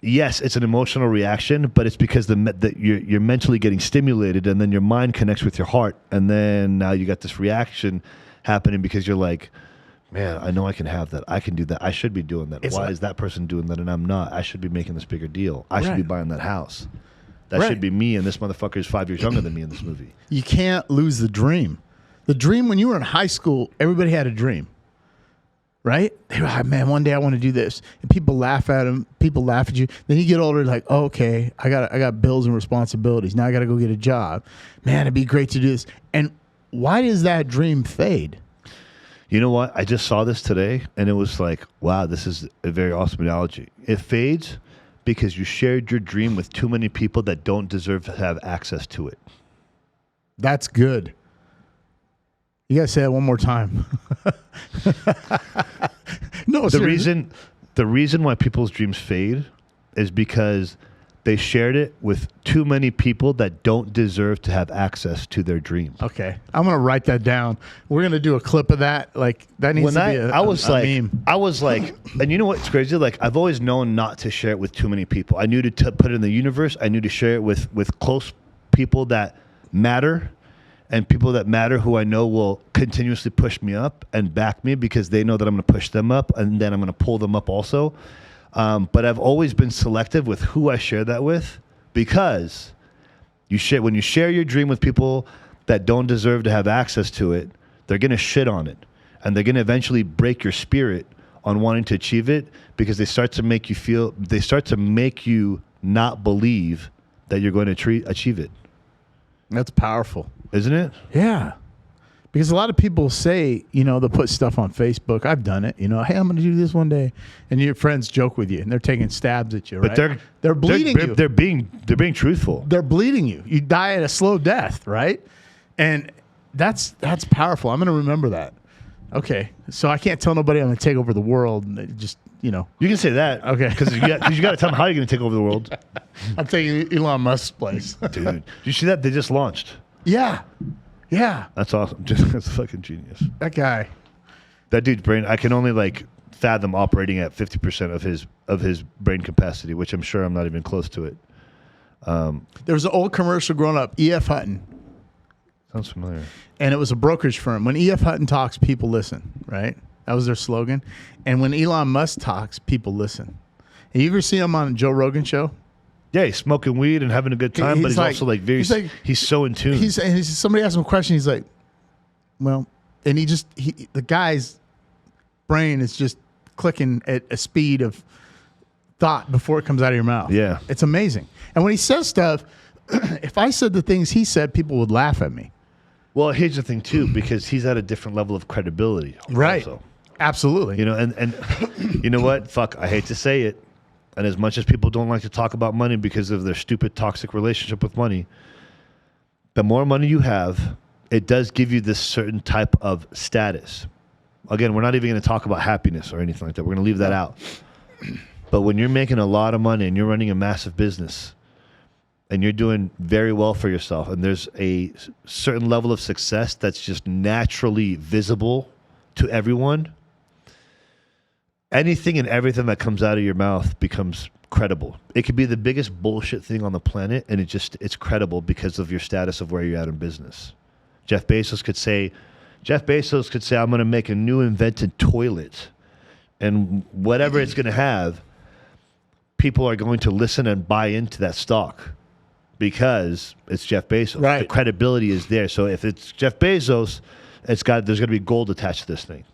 yes, it's an emotional reaction, but it's because you're mentally getting stimulated, and then your mind connects with your heart, and then now you got this reaction happening because you're like, man, I know I can have that. I can do that. I should be doing that. Why is that person doing that and I'm not? I should be making this bigger deal. I should be buying that house. That should be me, and this motherfucker is 5 years younger than me in this movie. You can't lose the dream. The dream, when you were in high school, everybody had a dream, right? They were like, man, one day I want to do this. And people laugh at them. People laugh at you. Then you get older, like, oh, okay, I got bills and responsibilities. Now I got to go get a job. Man, it'd be great to do this. And why does that dream fade? You know what? I just saw this today, and it was like, wow, this is a very awesome analogy. It fades because you shared your dream with too many people that don't deserve to have access to it. That's good. You gotta say that one more time. No, The reason why people's dreams fade is because they shared it with too many people that don't deserve to have access to their dreams. Okay, I'm gonna write that down. We're gonna do a clip of that. Like that needs to be a meme. I was like, and you know what's crazy? Like I've always known not to share it with too many people. I knew to put it in the universe. I knew to share it with close people that matter, and people that matter who I know will continuously push me up and back me because they know that I'm going to push them up, and then I'm going to pull them up also. But I've always been selective with who I share that with, because when you share your dream with people that don't deserve to have access to it, they're going to shit on it, and they're going to eventually break your spirit on wanting to achieve it, because they start to make you not believe that you're going to achieve it. That's powerful, isn't it? Yeah. Because a lot of people say, they'll put stuff on Facebook. I've done it. Hey, I'm going to do this one day, and your friends joke with you, and they're taking stabs at you. Right? But they're bleeding you. They're being truthful. They're bleeding you. You die at a slow death, right? And that's powerful. I'm going to remember that. Okay, so I can't tell nobody I'm going to take over the world. Just you can say that, okay, because you got to tell them how you're going to take over the world. I'm taking Elon Musk's place, dude. Did you see that they just launched? Yeah. That's awesome. That's fucking genius. That guy. That dude's brain. I can only fathom operating at 50% of his brain capacity, which I'm sure I'm not even close to it. There was an old commercial growing up, E.F. Hutton. Sounds familiar. And it was a brokerage firm. When E.F. Hutton talks, people listen, right? That was their slogan. And when Elon Musk talks, people listen. Have you ever seen him on Joe Rogan show? Yeah, he's smoking weed and having a good time, but he's also he's so in tune. Somebody asked him a question. He's like, well, and the guy's brain is just clicking at a speed of thought before it comes out of your mouth. Yeah. It's amazing. And when he says stuff, if I said the things he said, people would laugh at me. Well, here's the thing too, because he's at a different level of credibility. Right. Also. Absolutely. And you know what? Fuck, I hate to say it. And as much as people don't like to talk about money because of their stupid toxic relationship with money, the more money you have, it does give you this certain type of status. Again, we're not even going to talk about happiness or anything like that. We're going to leave that out. But when you're making a lot of money and you're running a massive business and you're doing very well for yourself, and there's a certain level of success that's just naturally visible to everyone, anything and everything that comes out of your mouth becomes credible. It could be the biggest bullshit thing on the planet, and it's credible because of your status of where you're at in business. Jeff Bezos could say, I'm going to make a new invented toilet, and whatever it's going to have, people are going to listen and buy into that stock because it's Jeff Bezos. Right. The credibility is there. So if it's Jeff Bezos, there's going to be gold attached to this thing.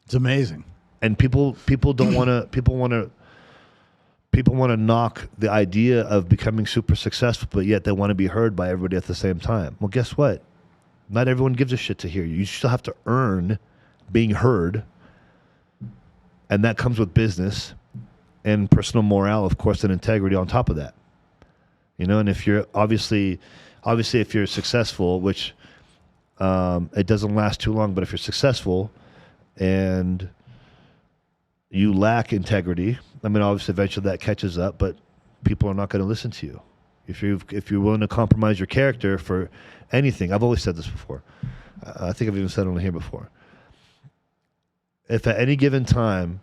It's amazing. And people don't want to people want to knock the idea of becoming super successful, but yet they want to be heard by everybody at the same time. Well, guess what? Not everyone gives a shit to hear you. You still have to earn being heard, and that comes with business and personal morale, of course, and integrity on top of that. And if you're obviously if you're successful, which it doesn't last too long, but if you're successful and you lack integrity, obviously eventually that catches up, but people are not going to listen to you. If you're willing to compromise your character for anything, I've always said this before. I think I've even said it on here before. If at any given time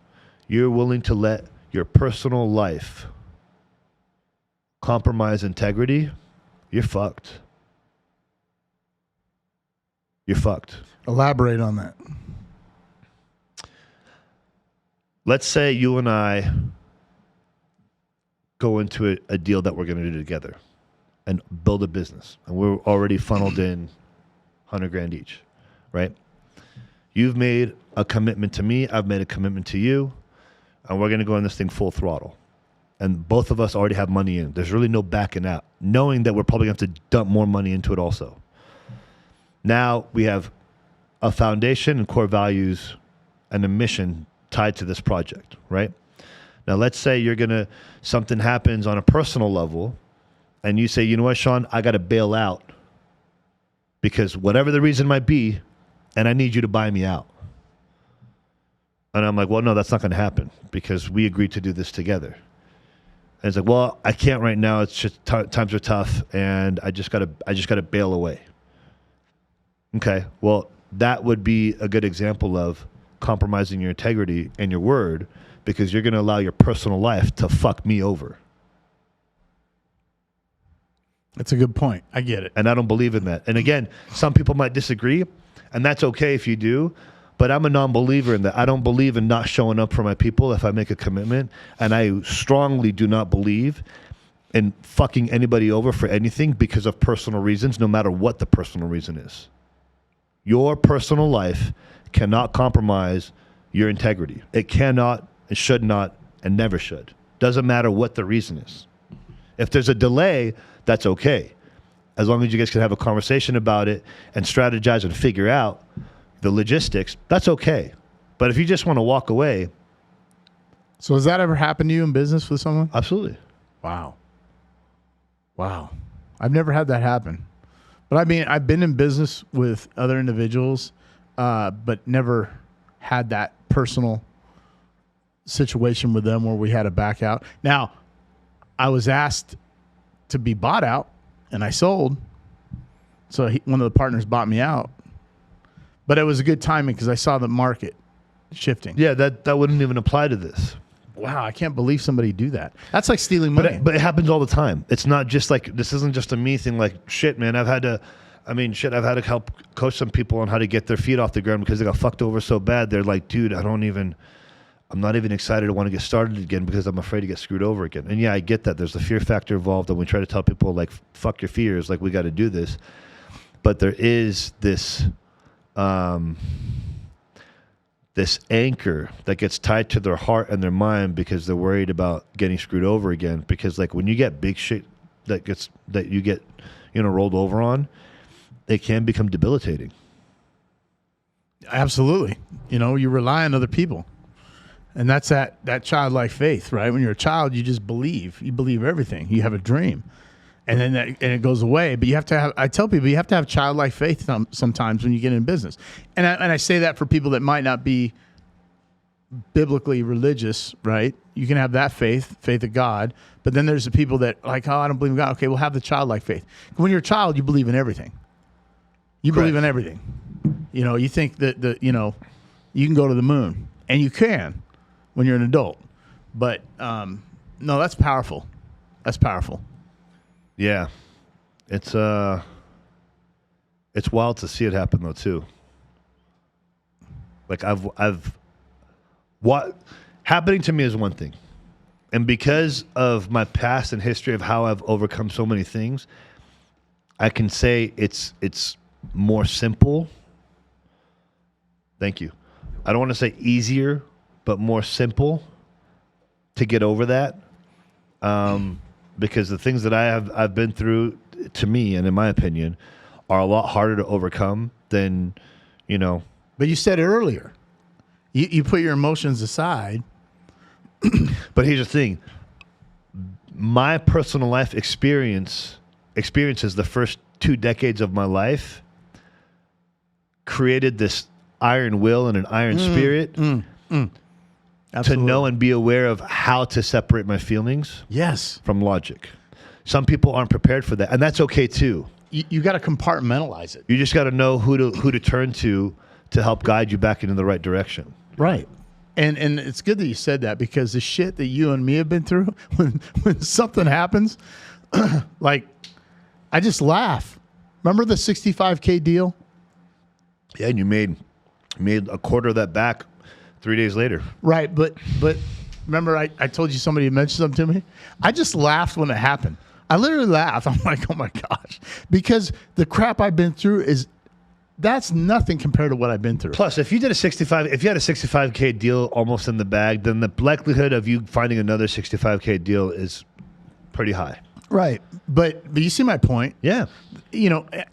you're willing to let your personal life compromise integrity, you're fucked. You're fucked. Elaborate on that. Let's say you and I go into a deal that we're going to do together and build a business, and we're already funneled in $100,000 each, right? You've made a commitment to me. I've made a commitment to you, and we're going to go in this thing full throttle. And both of us already have money in. There's really no backing out, knowing that we're probably going to have to dump more money into it also. Now we have a foundation and core values and a mission tied to this project, right? Now, let's say something happens on a personal level and you say, you know what, Sean, I got to bail out because whatever the reason might be, and I need you to buy me out. And I'm like, well, no, that's not going to happen because we agreed to do this together. And it's like, well, I can't right now. It's just times are tough, and I just gotta bail away. Okay, well, that would be a good example of compromising your integrity and your word because you're going to allow your personal life to fuck me over. That's a good point. I get it. And I don't believe in that. And again, some people might disagree, and that's okay if you do. But I'm a non-believer in that. I don't believe in not showing up for my people if I make a commitment. And I strongly do not believe in fucking anybody over for anything because of personal reasons, no matter what the personal reason is. Your personal life cannot compromise your integrity. It cannot, it should not, and never should. Doesn't matter what the reason is. If there's a delay, that's okay. As long as you guys can have a conversation about it and strategize and figure out the logistics, that's okay. But if you just want to walk away. So has that ever happened to you in business with someone? Absolutely. Wow. I've never had that happen. But I mean, I've been in business with other individuals, but never had that personal situation with them where we had to back out. Now, I was asked to be bought out, and I sold. So one of the partners bought me out. But it was a good timing because I saw the market shifting. Yeah, that wouldn't even apply to this. Wow, I can't believe somebody do that. That's like stealing money. But it happens all the time. It's not just like, this isn't just a me thing. Like, shit, man, I've had to help coach some people on how to get their feet off the ground because they got fucked over so bad. They're like, dude, I'm not even excited to want to get started again because I'm afraid to get screwed over again. And yeah, I get that. There's the fear factor involved, and we try to tell people, like, fuck your fears. Like, we got to do this. But there is this this anchor that gets tied to their heart and their mind because they're worried about getting screwed over again. Because like when you get big shit that you get rolled over on, it can become debilitating. Absolutely. You rely on other people. And that's that childlike faith, right? When you're a child, you just believe. You believe everything. You have a dream. And then it goes away. But you have to have, I tell people, you have to have childlike faith sometimes when you get in business. And I say that for people that might not be biblically religious, right? You can have that faith of God. But then there's the people that like, oh, I don't believe in God. Okay, well, have the childlike faith. When you're a child, you believe in everything. You Correct. believe in everything. You think that you can go to the moon. And you can when you're an adult. But no, that's powerful. That's powerful. Yeah, it's wild to see it happen though too. Like what happening to me is one thing, and because of my past and history of how I've overcome so many things, I can say it's more simple. Thank you. I don't want to say easier, but more simple to get over that. Because the things that I've been through, to me and in my opinion, are a lot harder to overcome than, But you said it earlier. You put your emotions aside. But here's the thing. My personal life experiences the first 2 decades of my life created this iron will and an iron spirit to know and be aware of how to separate my feelings from logic. Some people aren't prepared for that, and that's okay too. You got to compartmentalize it. You just got to know who to turn to help guide you back into the right direction. Right. And it's good that you said that because the shit that you and me have been through, when something happens, like I just laugh. Remember the $65K deal? Yeah, and you made a quarter of that back 3 days later. Right, but remember I told you somebody had mentioned something to me? I just laughed when it happened. I literally laughed. I'm like, oh my gosh. Because the crap I've been through that's nothing compared to what I've been through. Plus, if you had a $65K deal almost in the bag, then the likelihood of you finding another $65K deal is pretty high. Right. But you see my point? Yeah.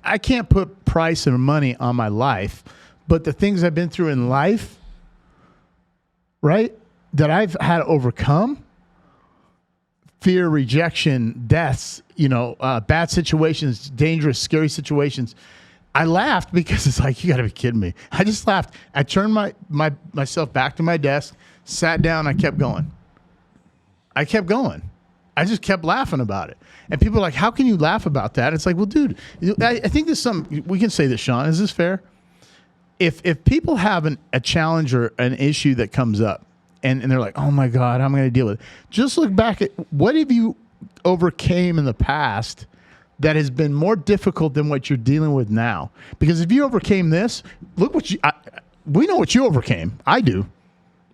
I can't put price and money on my life, But the things I've been through in life, right, that I've had to overcome, fear, rejection, deaths, bad situations, dangerous, scary situations. I laughed because it's like, you got to be kidding me. I just laughed. I turned myself back to my desk, sat down, I kept going. I just kept laughing about it. And people are like, how can you laugh about that? It's like, well, dude, I think there's some, we can say this, Sean, is this fair? If people have a challenge or an issue that comes up and they're like, oh my God, how am I going to deal with it? Just look back at what have you overcame in the past that has been more difficult than what you're dealing with now? Because if you overcame this, look what we know what you overcame. I do.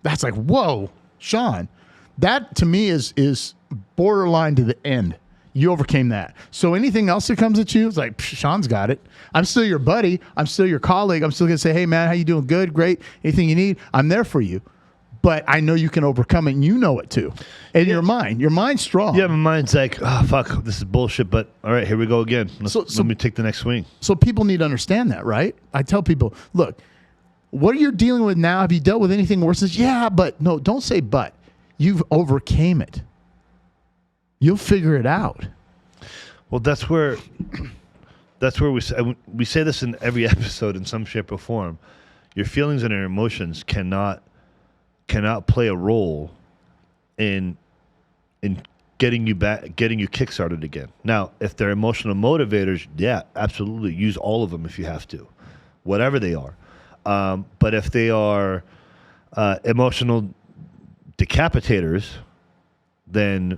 That's like, whoa, Sean, that to me is borderline to the end. You overcame that. So anything else that comes at you, it's like, Sean's got it. I'm still your buddy. I'm still your colleague. I'm still going to say, hey, man, how you doing? Good, great. Anything you need, I'm there for you. But I know you can overcome it, and you know it too. And your mind's strong. Yeah, my mind's like, oh, fuck, this is bullshit. But all right, here we go again. Let me take the next swing. So people need to understand that, right? I tell people, look, what you're dealing with now, have you dealt with anything worse? Yeah, but no, don't say but. You've overcame it. You'll figure it out. Well, that's where we say this in every episode in some shape or form. Your feelings and your emotions cannot play a role in getting you kickstarted again. Now, if they're emotional motivators, yeah, absolutely, use all of them if you have to, whatever they are. But if they are emotional decapitators, then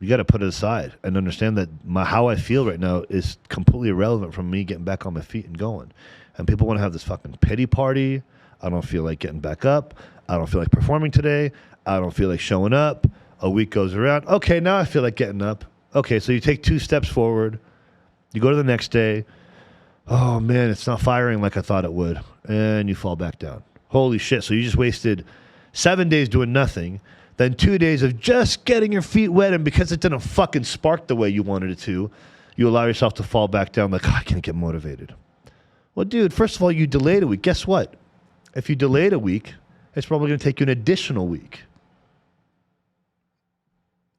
you got to put it aside and understand that how I feel right now is completely irrelevant from me getting back on my feet and going. And people want to have this fucking pity party. I don't feel like getting back up. I don't feel like performing today. I don't feel like showing up. A week goes around. Okay, now I feel like getting up. Okay, so you take 2 steps forward. You go to the next day. Oh, man, it's not firing like I thought it would. And you fall back down. Holy shit. So you just wasted 7 days doing nothing. Then 2 days of just getting your feet wet, and because it didn't fucking spark the way you wanted it to, you allow yourself to fall back down like, oh, I can't get motivated. Well, dude, first of all, you delayed a week. Guess what? If you delayed a week, it's probably going to take you an additional week.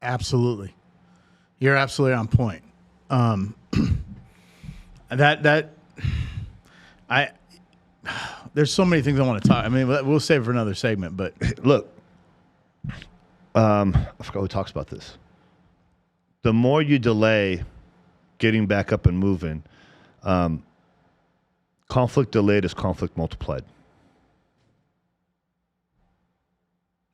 Absolutely. You're absolutely on point. There's so many things I want to talk. I mean, we'll save it for another segment, but look, I forgot who talks about this. The more you delay getting back up and moving, conflict delayed is conflict multiplied.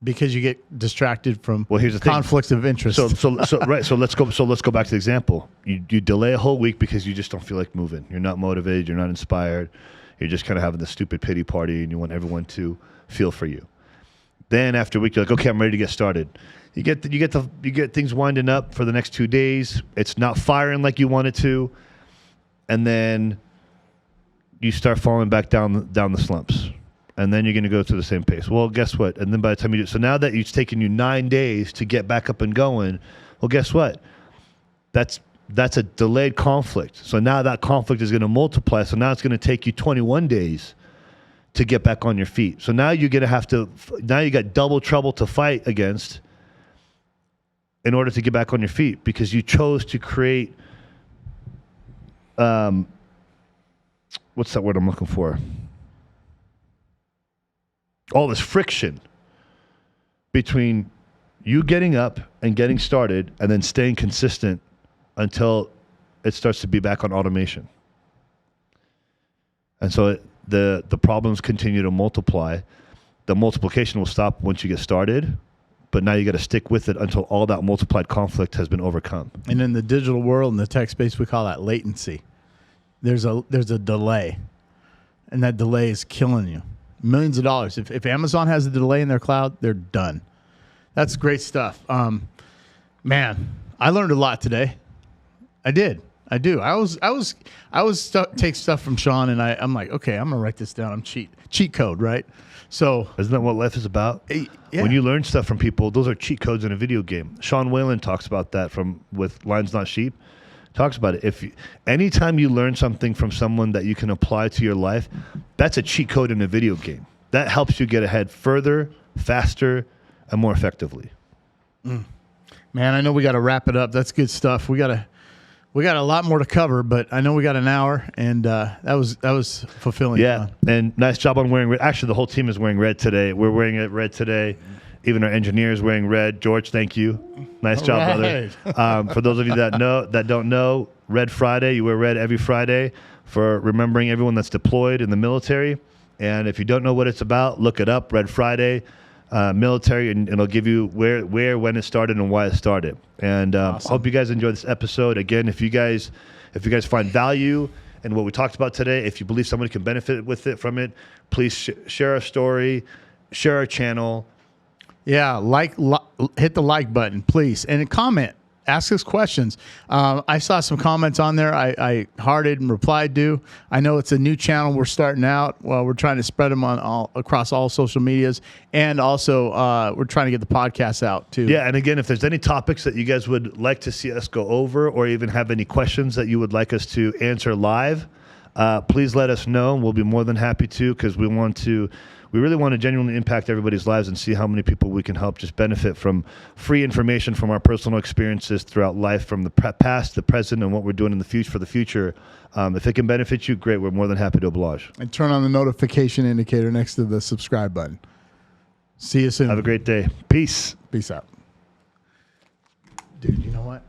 Because you get distracted from here's the conflicts of interest. Right. So let's go back to the example. You delay a whole week because you just don't feel like moving. You're not motivated. You're not inspired. You're just kind of having this stupid pity party, and you want everyone to feel for you. Then after a week, you're like, okay, I'm ready to get started. You get things winding up for the next 2 days. It's not firing like you want it to, and then you start falling back down the slumps. And then you're going to go through the same pace. Well, guess what? And then by the time you do, so now that it's taken you 9 days to get back up and going, well, guess what? That's a delayed conflict. So now that conflict is going to multiply. So now it's going to take you 21 days to get back on your feet. So now you're going to have to, now you got double trouble to fight against in order to get back on your feet because you chose to create, what's that word I'm looking for? All this friction between you getting up and getting started and then staying consistent until it starts to be back on automation. And so the problems continue to multiply. The multiplication will stop once you get started, but now you got to stick with it until all that multiplied conflict has been overcome. And in the digital world, in the tech space, we call that latency. There's a delay, and that delay is killing you. Millions of dollars. If Amazon has a delay in their cloud, they're done. That's great stuff. Man, I learned a lot today. I do. I take stuff from Sean, and I'm like, okay, I'm gonna write this down. I'm cheat code, right? So isn't that what life is about? Yeah. When you learn stuff from people, those are cheat codes in a video game. Sean Whalen talks about that with Lions Not Sheep. talks about it. Anytime you learn something from someone that you can apply to your life, that's a cheat code in a video game. That helps you get ahead further, faster, and more effectively. Man, I know we got to wrap it up. That's good stuff. We got a lot more to cover, but I know we got an hour, and that was fulfilling. Yeah, and nice job on wearing red. Actually, the whole team is wearing red today. We're wearing it red today. Even our engineer is wearing red. George, thank you. Nice job, brother. For those of you that don't know, Red Friday. You wear red every Friday for remembering everyone that's deployed in the military. And if you don't know what it's about, look it up. Red Friday, military, and it'll give you where, when it started, and why it started. And Awesome. hope you guys enjoy this episode. Again, if you guys find value in what we talked about today, if you believe somebody can benefit from it, please share our story, share our channel. Yeah, hit the like button, please, and comment. Ask us questions. I saw some comments on there. I hearted and replied to. I know it's a new channel. We're starting out. Well, we're trying to spread them across all social medias, and also we're trying to get the podcast out too. Yeah, and again, if there's any topics that you guys would like to see us go over, or even have any questions that you would like us to answer live, please let us know. We'll be more than happy to, because we really want to genuinely impact everybody's lives and see how many people we can help just benefit from free information from our personal experiences throughout life, from the past, the present, and what we're doing in the future for the future. If it can benefit you, great. We're more than happy to oblige. And turn on the notification indicator next to the subscribe button. See you soon. Have a great day. Peace. Peace out. Dude, you know what?